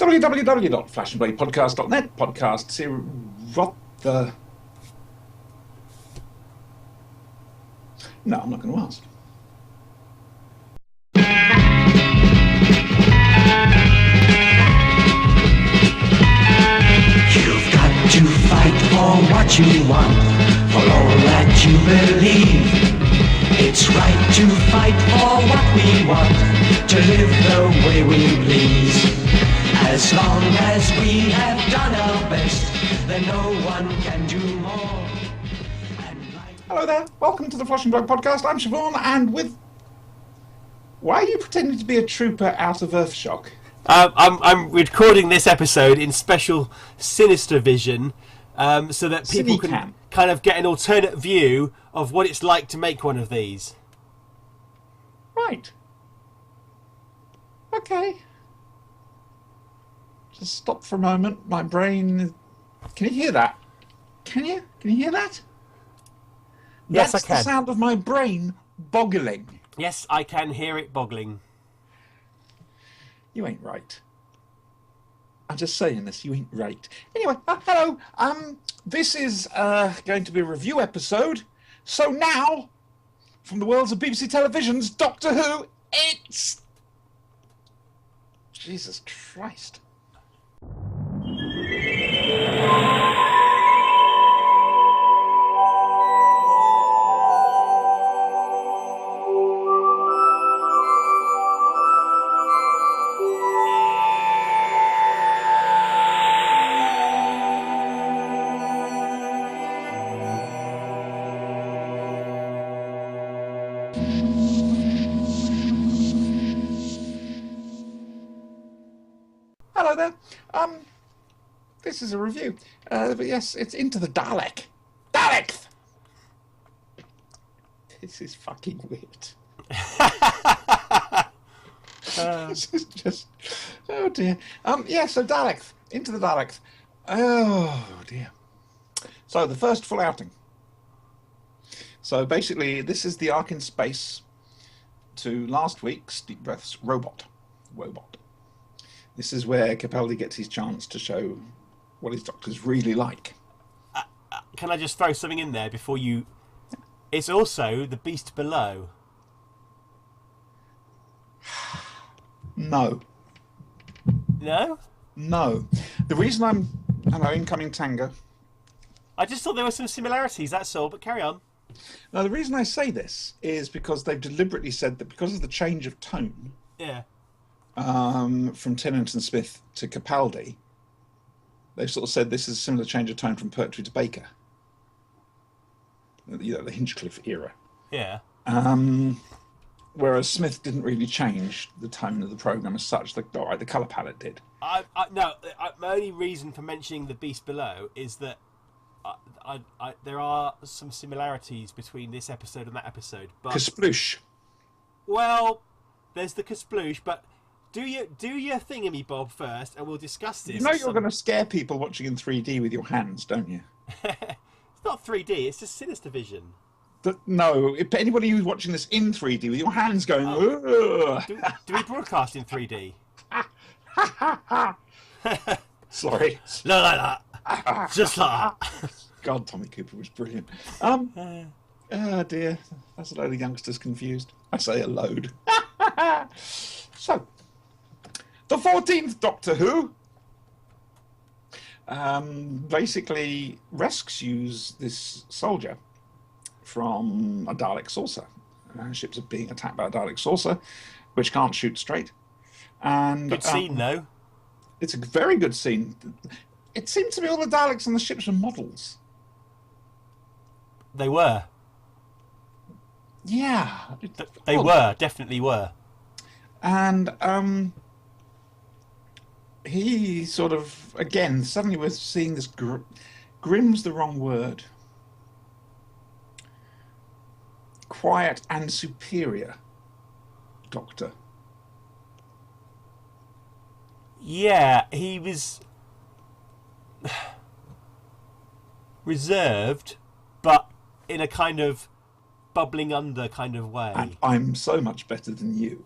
www.flashandbladepodcast.net. Podcasts here. What the... No, I'm not going to ask. You've got to fight for what you want, for all that you believe. It's right to fight for what we want, to live the way we please. As long as we have done our best, then no one can do more. Hello there, welcome to the Flush and Blog podcast. I'm Siobhan, and with... Why are you pretending to be a trooper out of Earthshock? I'm recording this episode in special Sinister-Vision, so that people can kind of get an alternate view of what it's like to make one of these. Right. Okay. Just stop for a moment. My brain... Can you hear that? Can you? Can you hear that? Yes, That's I can. the sound of my brain boggling. Yes, I can hear it boggling. You ain't right. I'm just saying this. You ain't right. Anyway, hello. This is going to be a review episode. So now, from the worlds of BBC Television's Doctor Who, it's... Jesus Christ. Hello there. This is a review. But yes, it's Into the Dalek. Dalek! This is fucking weird. This is just... Oh dear. Yeah, so Daleks. Into the Daleks. Oh dear. So the first full outing. So basically, this is the arc in space to last week's Deep Breath's Wobot. This is where Capaldi gets his chance to show what his Doctor's really like. Can I just throw something in there before you... It's also the Beast Below. No. No? No. The reason I'm... Hello, incoming Tango. I just thought there were some similarities, that's all, but carry on. Now, the reason I say this is because they've deliberately said that because of the change of tone... Yeah. From Tennant and Smith to Capaldi, they've sort of said this is a similar change of tone from Pertwee to Baker. You know, the Hinchcliffe era. Yeah. Whereas Smith didn't really change the tone of the programme as such. The colour palette did. No, my only reason for mentioning the Beast Below is that there are some similarities between this episode and that episode. But Kasploosh. Well, there's the Kasploosh, but do your thingamy bob first, and we'll discuss this. You know you're going to scare people watching in 3D with your hands, don't you? It's not 3D. It's just Sinister-Vision. No, if anybody who's watching this in 3D with your hands going... Do we broadcast in 3D? Sorry. No, like that. Just like that. God, Tommy Cooper was brilliant. Oh dear, that's a load of youngsters confused. I say a load. So, the 14th Doctor Who basically rescues this soldier from a Dalek saucer. Ships are being attacked by a Dalek saucer, which can't shoot straight. And good scene, though. It's a very good scene. It seemed to me all the Daleks on the ships were models. They were. Yeah. They were, definitely were. And he sort of, again, suddenly we're seeing this... Grim's the wrong word. Quiet and superior Doctor. Yeah, he was reserved, but in a kind of bubbling under kind of way. And I'm so much better than you.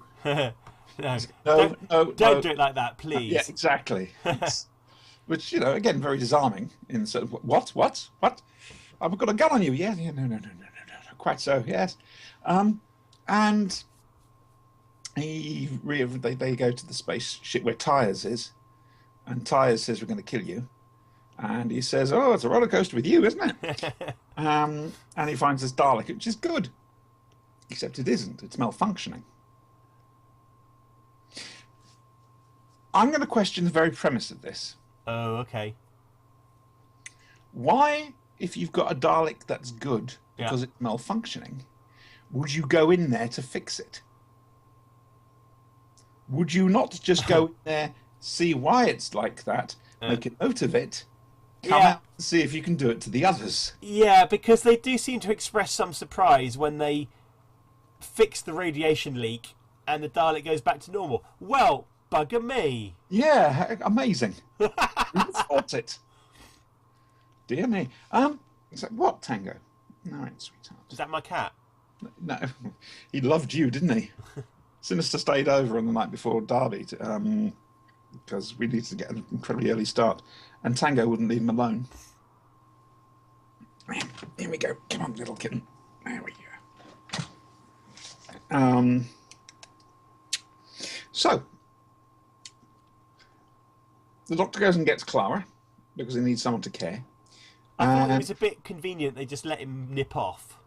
No, No, don't do it like that, please. Yeah, exactly. Which, again, very disarming. In sort of, what? I've got a gun on you. Yeah, no. Quite so, yes. And they go to the spaceship where Tyres is, and Tyres says, we're going to kill you. And he says, oh, it's a roller coaster with you, isn't it? And he finds this Dalek, which is good. Except it isn't. It's malfunctioning. I'm going to question the very premise of this. Oh, okay. Why, if you've got a Dalek that's good because it's malfunctioning, would you go in there to fix it? Would you not just go in there, see why it's like that, make a note of it, come out and see if you can do it to the others? Yeah, because they do seem to express some surprise when they fix the radiation leak and the Dalek goes back to normal. Well, bugger me. Yeah, amazing. Who thought it? Dear me. So what, Tango? All right, sweetheart. Is that my cat? No, he loved you, didn't he? Sinister stayed over on the night before Derby because we needed to get an incredibly early start, and Tango wouldn't leave him alone. Here we go. Come on, little kitten. There we go. So the Doctor goes and gets Clara because he needs someone to care. I thought it was a bit convenient they just let him nip off.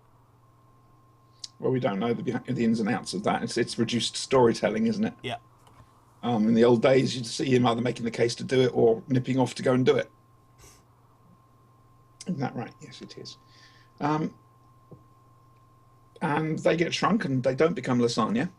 Well, we don't know the ins and outs of that. It's reduced storytelling, isn't it? Yeah. In the old days, you'd see him either making the case to do it or nipping off to go and do it. Isn't that right? Yes, it is. And they get shrunk and they don't become lasagna,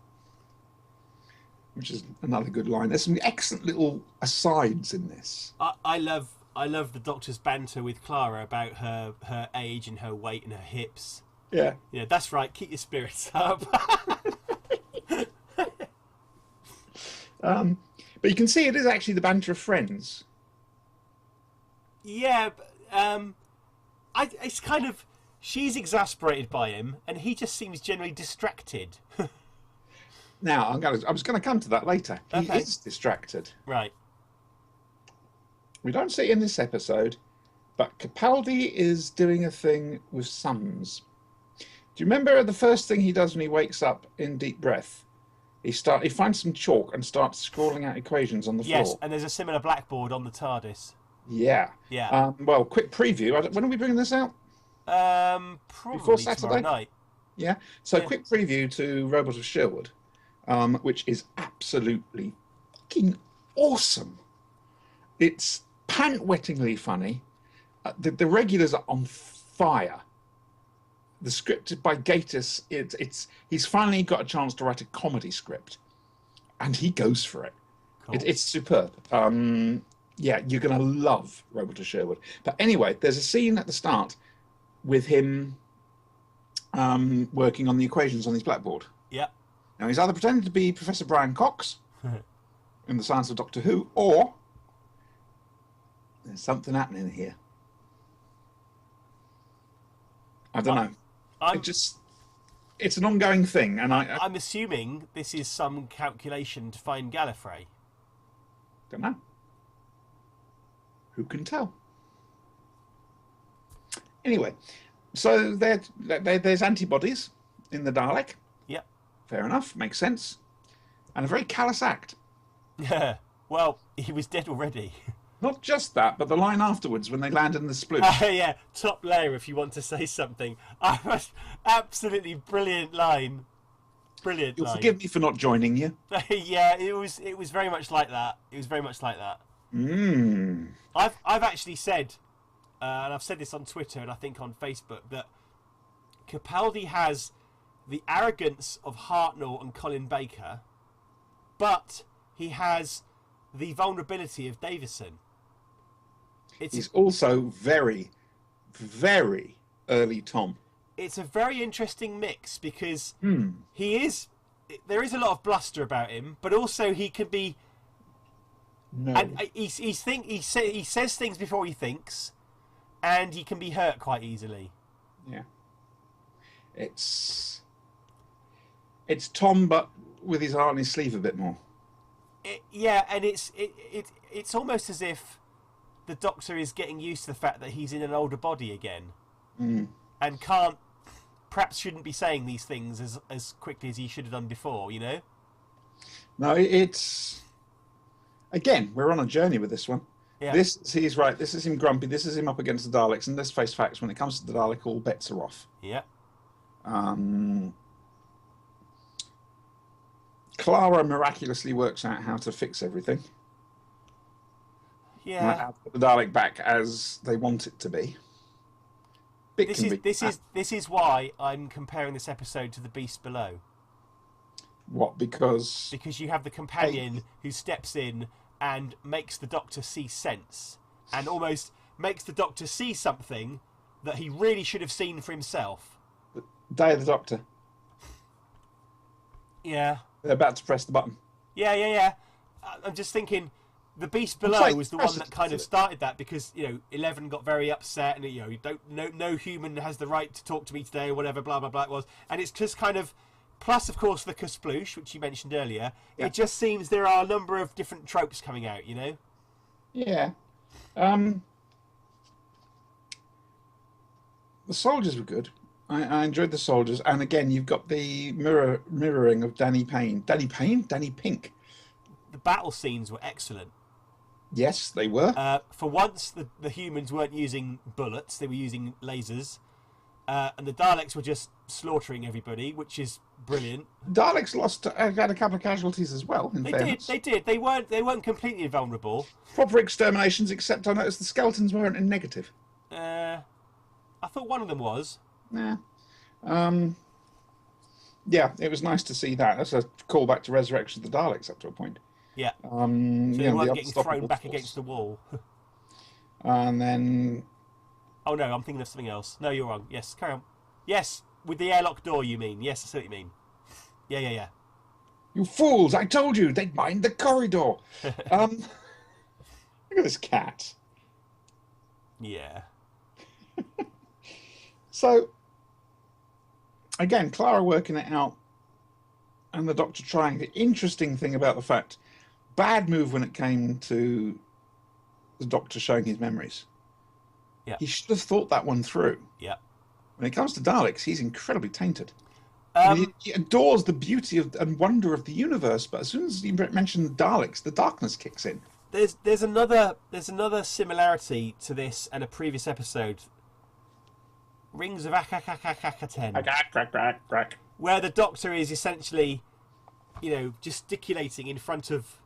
which is another good line. There's some excellent little asides in this. I love the Doctor's banter with Clara about her age and her weight and her hips. Yeah. Yeah, that's right. Keep your spirits up. But you can see it is actually the banter of friends. Yeah, but, it's kind of... She's exasperated by him, and he just seems generally distracted. Now, I was going to come to that later. He is distracted. Right. We don't see it in this episode, but Capaldi is doing a thing with sums. Do you remember the first thing he does when he wakes up in Deep Breath? He finds some chalk and starts scrawling out equations on the floor. Yes, and there's a similar blackboard on the TARDIS. Yeah. Yeah. Well, quick preview. When are we bringing this out? Probably before Saturday tomorrow night. Yeah. So quick preview to Robot of Sherwood, which is absolutely fucking awesome. It's pant-wettingly funny. The regulars are on fire. The script is by Gatiss. He's finally got a chance to write a comedy script, and he goes for it. Cool. It's superb. Yeah, you're going to love Robot of Sherwood. But anyway, there's a scene at the start with him working on the equations on his blackboard. Yeah. Now, he's either pretending to be Professor Brian Cox in The Science of Doctor Who, or there's something happening here. I don't know. It's an ongoing thing, and I'm assuming this is some calculation to find Gallifrey. Don't know. Who can tell? Anyway, so there's antibodies in the Dalek. Yep. Fair enough, makes sense. And a very callous act. Yeah. Well, he was dead already. Not just that, but the line afterwards when they land in the sploosh. Yeah, top layer if you want to say something. Absolutely brilliant line. Brilliant You'll line. forgive me for not joining you. Yeah, it was very much like that. It was very much like that. I've actually said, and I've said this on Twitter and I think on Facebook, that Capaldi has the arrogance of Hartnell and Colin Baker, but he has the vulnerability of Davison. He's also very, very early Tom. It's a very interesting mix because he is. There is a lot of bluster about him, but also he can be. No. And he says things before he thinks, and he can be hurt quite easily. Yeah. It's Tom, but with his heart on his sleeve a bit more. And it's almost as if the Doctor is getting used to the fact that he's in an older body again, and perhaps shouldn't be saying these things as quickly as he should have done before. You know? No, it's again, we're on a journey with this one. Yeah. He's right. This is him grumpy. This is him up against the Daleks. And let's face facts. When it comes to the Dalek, all bets are off. Yeah. Clara miraculously works out how to fix everything. Yeah. How to put the Dalek back as they want it to be. This is why I'm comparing this episode to The Beast Below. What? Because you have the companion who steps in and makes the Doctor see sense, and almost makes the Doctor see something that he really should have seen for himself. Day of the Doctor. Yeah. They're about to press the button. Yeah. I'm just thinking, The Beast Below was the one that kind of started that, because 11 got very upset, and no human has the right to talk to me today, or whatever, blah blah blah it was, and it's just kind of. Plus, of course, the Kasploosh, which you mentioned earlier. Yeah. It just seems there are a number of different tropes coming out, Yeah. The soldiers were good. I enjoyed the soldiers. And again, you've got the mirroring of Danny Payne. Danny Pink. The battle scenes were excellent. Yes, they were. For once, the humans weren't using bullets. They were using lasers. And the Daleks were just slaughtering everybody, which is brilliant. Daleks had a couple of casualties as well. They did. They weren't completely invulnerable. Proper exterminations, except I noticed the skeletons weren't in negative. I thought one of them was. Nah. Yeah, it was nice to see that. That's a callback to Resurrection of the Daleks up to a point. Yeah. So they weren't getting thrown back against the wall. And then. Oh no, I'm thinking of something else. No, you're wrong. Yes, carry on. Yes, with the airlock door, you mean? Yes, I see what you mean. Yeah. You fools! I told you they'd mind the corridor. Look at this cat. Yeah. So, again, Clara working it out, and the Doctor trying. The interesting thing about the fact, bad move when it came to the Doctor showing his memories. Yeah. He should have thought that one through. Yeah. When it comes to Daleks, he's incredibly tainted. He adores the beauty and wonder of the universe, but as soon as you mention Daleks, the darkness kicks in. There's another similarity to this and a previous episode. Rings of Akaten. Where the Doctor is essentially, gesticulating in front of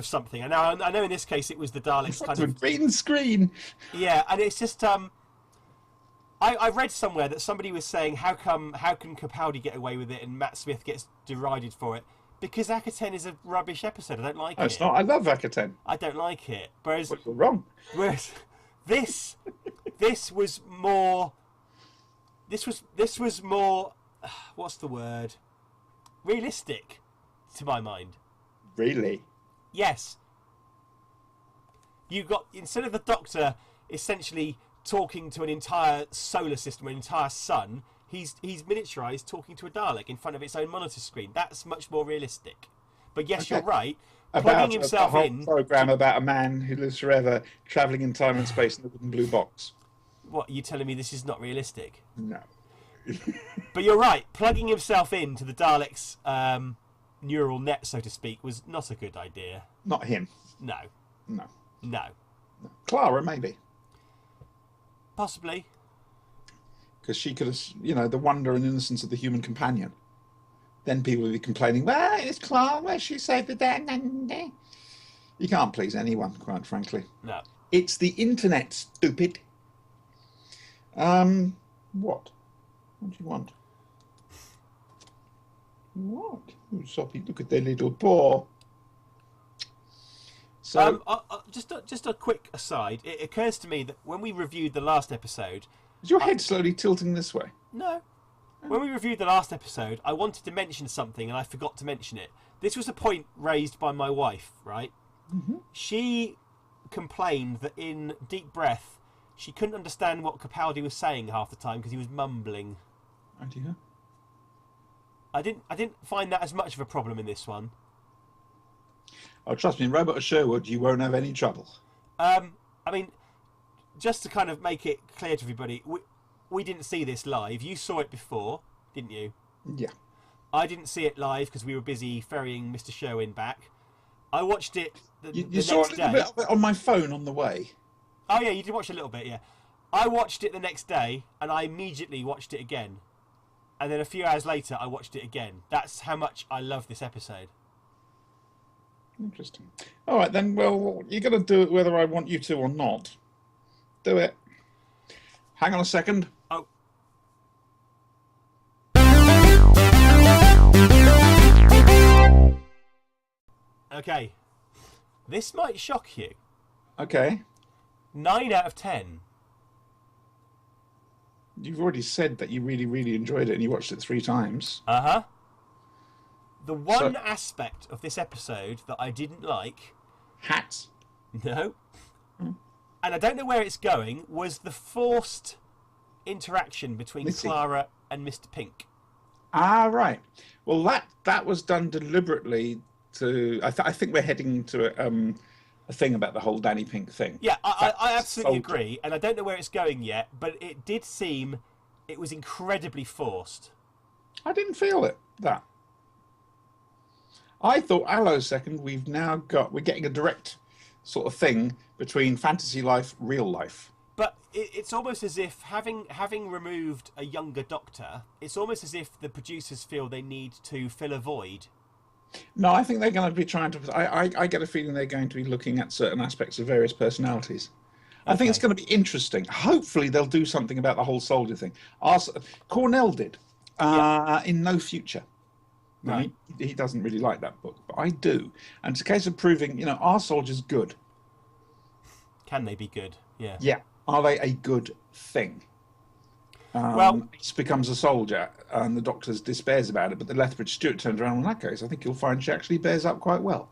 something. And now I know in this case it was the Daleks kind of green screen. Yeah, and it's just I read somewhere that somebody was saying how can Capaldi get away with it and Matt Smith gets derided for it, because Akaten is a rubbish episode. I don't like it. It's not. I love Akaten. I don't like it. Whereas you're wrong. Whereas this was more. This was more. What's the word? Realistic, to my mind. Really? Yes. You got, instead of the Doctor essentially talking to an entire solar system, an entire sun, he's miniaturized talking to a Dalek in front of its own monitor screen. That's much more realistic. But yes, okay. You're right. Plugging himself in. Program about a man who lives forever, traveling in time and space in a wooden blue box. What, are you telling me this is not realistic? No. But you're right. Plugging himself into the Daleks' neural net, so to speak, was not a good idea. Not him. No. Clara, maybe. Possibly. Because she could have, the wonder and innocence of the human companion. Then people would be complaining, well, it's Clara, where she saved the day. You can't please anyone, quite frankly. No. It's the internet, stupid. What? What do you want? What? Oh, Soppy, look at their little paw. So, just a quick aside. It occurs to me that when we reviewed the last episode, is your head slowly tilting this way? No. When we reviewed the last episode, I wanted to mention something and I forgot to mention it. This was a point raised by my wife, right? Mm-hmm. She complained that in Deep Breath, she couldn't understand what Capaldi was saying half the time because he was mumbling. Oh dear. I didn't find that as much of a problem in this one. Oh, trust me, in Robot of Sherwood, you won't have any trouble. I mean, just to kind of make it clear to everybody, we didn't see this live. You saw it before, didn't you? Yeah. I didn't see it live because we were busy ferrying Mr. Sherwin back. I watched it the You saw a next little day. bit of it on my phone on the way. Oh yeah, you did watch a little bit, yeah. I watched it the next day, and I immediately watched it again. And then a few hours later, I watched it again. That's how much I love this episode. Interesting. All right, then, well, you're going to do it whether I want you to or not. Do it. Hang on a second. Oh. Okay. This might shock you. Okay. 9 out of 10. You've already said that you really, really enjoyed it and you watched it 3 times. Uh-huh. The one aspect of this episode that I didn't like... Hats? No. And I don't know where it's going, was the forced interaction between Missy. Clara and Mr. Pink. Ah, right. Well, that was done deliberately to... I think we're heading to a thing about the whole Danny Pink thing. Yeah, I absolutely soldier. agree, and I don't know where it's going yet, but it did seem it was incredibly forced. I didn't feel that. I thought, hello, second, we're getting a direct sort of thing between fantasy life, real life. But it's almost as if, having removed a younger Doctor, it's almost as if the producers feel they need to fill a void. No, I think they're going to be trying to... I get a feeling they're going to be looking at certain aspects of various personalities. I think it's going to be interesting. Hopefully they'll do something about the whole soldier thing. Cornell did in No Future. Right. He doesn't really like that book, but I do. And it's a case of proving, are soldiers good? Can they be good? Yeah. Yeah. Are they a good thing? Well, Ace becomes a soldier and the Doctor despairs about it, but the Lethbridge Stewart turns around in that case. I think you'll find she actually bears up quite well.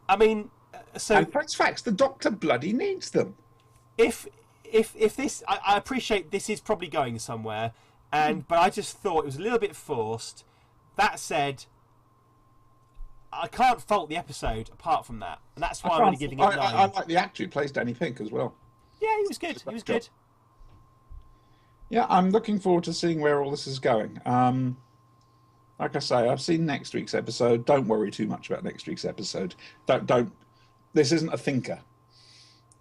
I mean, so... And facts, the Doctor bloody needs them. If this... I appreciate this is probably going somewhere, but I just thought it was a little bit forced. That said, I can't fault the episode apart from that. And that's why I'm only giving it 9. I like the actor who plays Danny Pink as well. Yeah, he was good. He was good. Yeah, I'm looking forward to seeing where all this is going. Like I say, I've seen next week's episode. Don't worry too much about next week's episode. Don't. This isn't a thinker.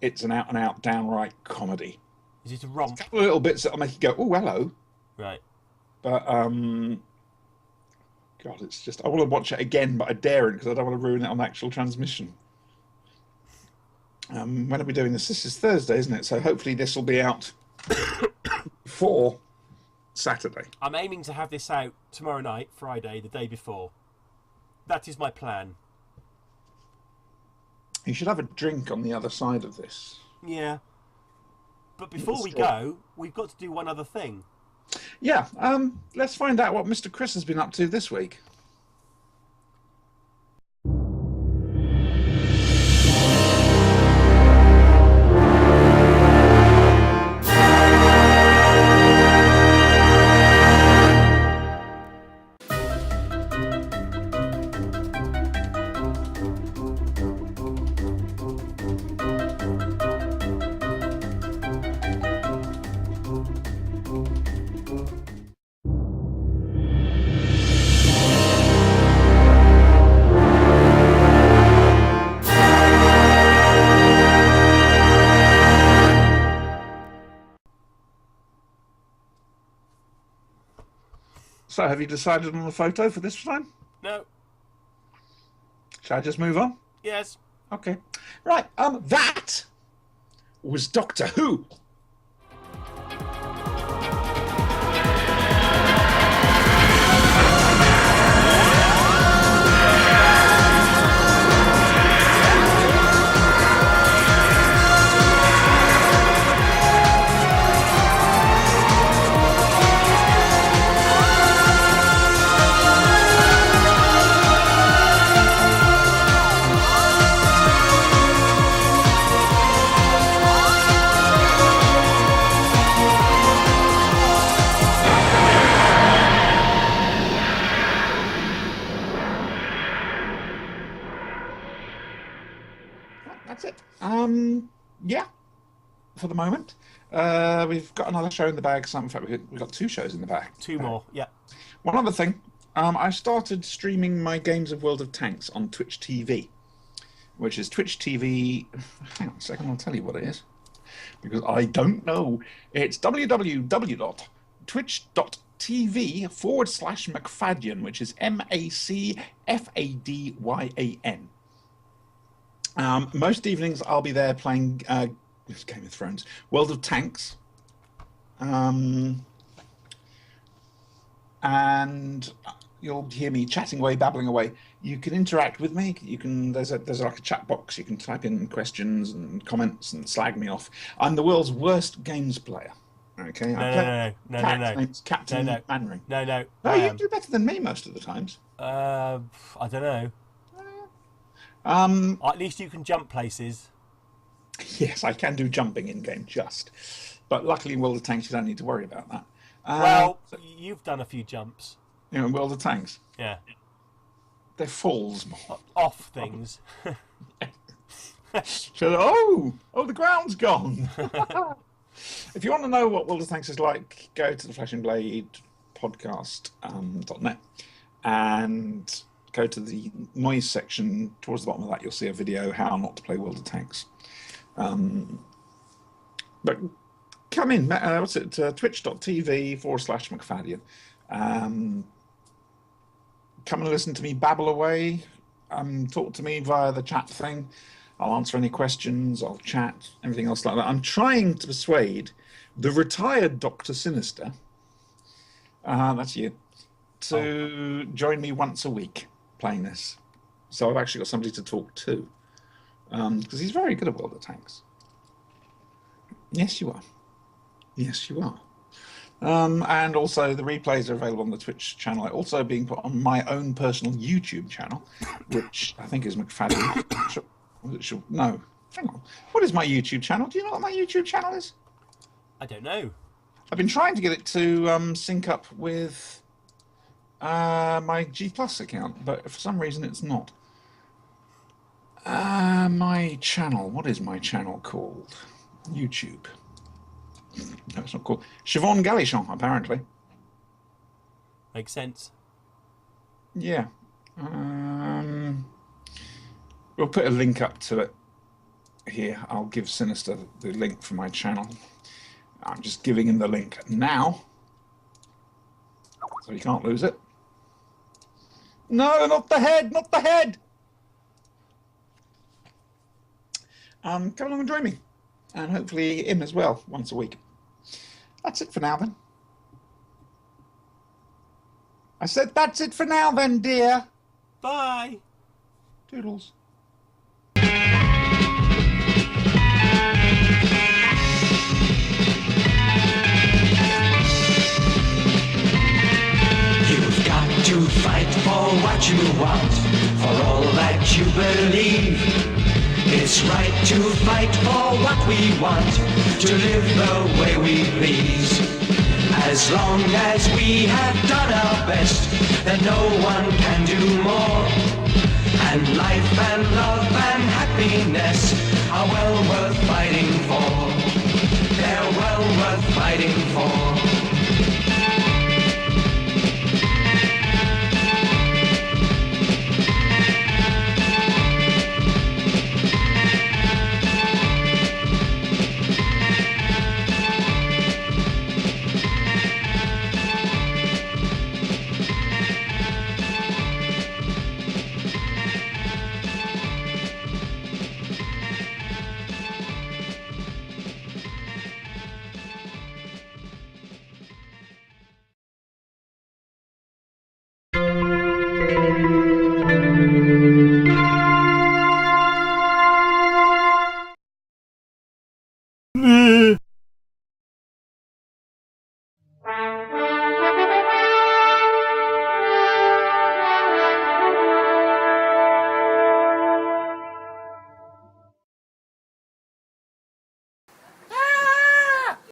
It's an out-and-out, downright comedy. Is it a romp? A couple of little bits that'll make you go, oh, hello. Right. But, God, it's just... I want to watch it again, but I daren't because I don't want to ruin it on the actual transmission. When are we doing this? This is Thursday, isn't it? So hopefully this will be out for Saturday. I'm aiming to have this out tomorrow night, Friday, the day before. That is my plan. You should have a drink on the other side of this. Yeah. But before we go, we've got to do one other thing. Yeah, let's find out what Mr. Chris has been up to this week. So, have you decided on the photo for this time? No. Shall I just move on? Yes. Okay. Right, that was Doctor Who. that's it. Yeah, for the moment. We've got another show in the bag. In fact, we've got 2 shows in the bag. 2 more, yeah. One other thing. I started streaming my games of World of Tanks on Twitch TV, which is Twitch TV. Hang on a second, I'll tell you what it is, because I don't know. It's www.twitch.tv/McFadyan, which is MacFadyan. Most evenings I'll be there playing Game of Thrones, World of Tanks, and you'll hear me chatting away, babbling away. You can interact with me. You can there's like a chat box. You can type in questions and comments and slag me off. I'm the world's worst games player. Okay. No. Captain Manring. No. No, you do better than me most of the times. I don't know. At least you can jump places. Yes, I can do jumping in game but luckily in World of Tanks you don't need to worry about that. You've done a few jumps. You know, in World of Tanks. Yeah. They're falls more. Off things. So, the ground's gone. If you want to know what World of Tanks is like, go to the Flesh and Blade podcast.net and go to the noise section. Towards the bottom of that, you'll see a video how not to play World of Tanks. But come in. Twitch.tv/McFadyan. Come and listen to me babble away. Talk to me via the chat thing. I'll answer any questions. I'll chat, everything else like that. I'm trying to persuade the retired Dr. Sinister, that's you, to join me once a week playing this. So I've actually got somebody to talk to, because he's very good at World of Tanks. Yes, you are. Yes, you are. And also the replays are available on the Twitch channel, also being put on my own personal YouTube channel, which I think is McFadyan. No, hang on. What is my YouTube channel? Do you know what my YouTube channel is? I don't know. I've been trying to get it to sync up with my G Plus account, but for some reason it's not. My channel. What is my channel called? YouTube. No, it's not called. Siobhan Galichon, apparently. Makes sense. Yeah. We'll put a link up to it here. I'll give Sinister the link for my channel. I'm just giving him the link now, so he can't lose it. No, not the head, not the head! Come along and join me, and hopefully him as well, once a week. That's it for now, then. I said that's it for now, then, dear. Bye. Toodles. You've got to fight for what you want, for all that you believe. It's right to fight for what we want, to live the way we please. As long as we have done our best, then no one can do more. And life and love and happiness are well worth fighting for. They're well worth fighting for.